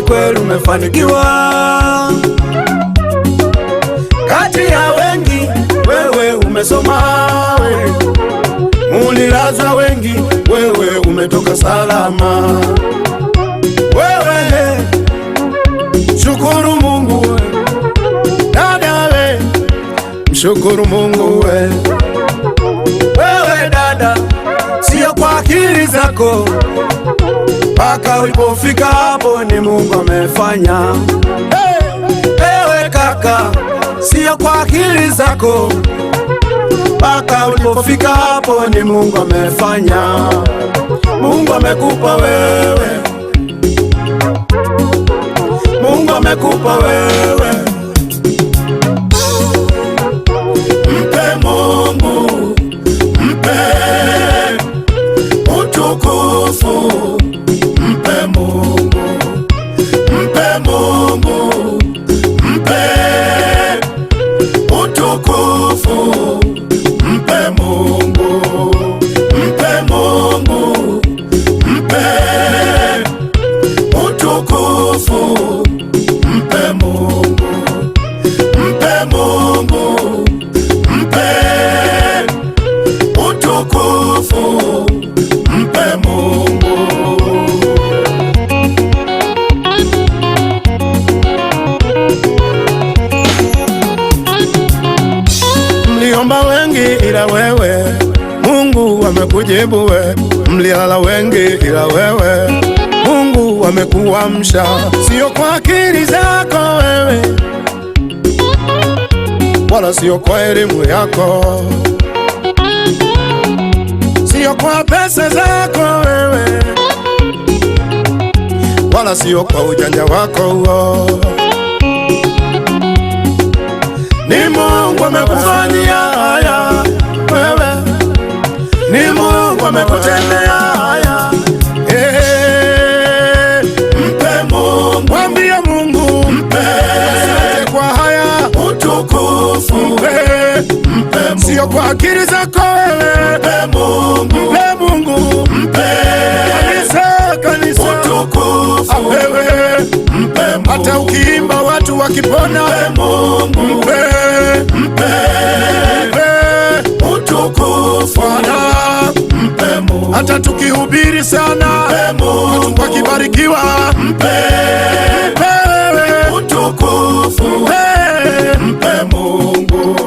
kweli umefanikiwa. Kati ya wengi wewe umesoma, ulilaza wengi, wewe umetoka salama. Wewe shukuru Mungu we, dada we, mshukuru Mungu we. Wewe dada, sio kwa akili zako, mpaka ulipofika hapo ni Mungu amefanya. Wewe kaka, sio kwa akili zako, mpaka ulipofika hapo ni Mungu amefanya. Mungu amekupa wewe, Mungu amekupa wewe. Mpe Mungu, mpe utukufu, mpe Mungu, mpe Mungu, mpe utukufu, mpe Mungu, mpe Mungu, mpe utukufu, mpe Mungu, mpe Mungu, mpe utukufu, mpe Mungu. Mliomba wengi ila wewe Mungu amekujibu we. Mlilala wengi ila wewe Mungu amekuamsha. Sio kwa akili zako wewe, wala sio kwa elimu yako, sio kwa pesa zako wewe, wala sio kwa ujanja wako huo. Ni Mungu amekufanyia haya wewe, ni Mungu amekutendea haya. Mpe Mungu, mwambie Mungu, mpe asante kwa haya utukufu, mpe sio kwa akili zako wewe, mpe Mungu, mpe Mungu, mpe kanisa utukufu wewe, mpe Mungu. Hata ukiimba watu wakipona, mpe Mungu, mpe utukufu Bwana, mpe Mungu. Hata tukihubiri sana, mpe Mungu, watu wakibarikiwa, mpe utukufu, mpe Mungu.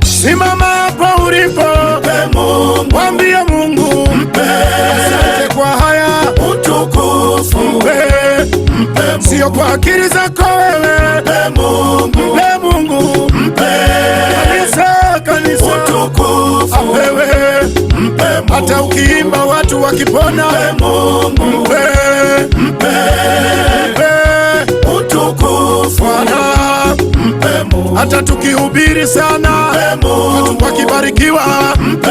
Simama hapo ulipo, mpe Mungu, mwambie Mungu, mpe asante kwa haya utukufu, mpe sio kwa akili zako wewe, mpe Mungu, mpe Mungu, mpe kanisa utukufu wewe, mpe Mungu. Hata ukiimba watu wakipona, mpe Mungu, mpe utukufu Bwana, mpe Mungu. Hata tukihubiri sana, mpe Mungu, watu wakibarikiwa, mpe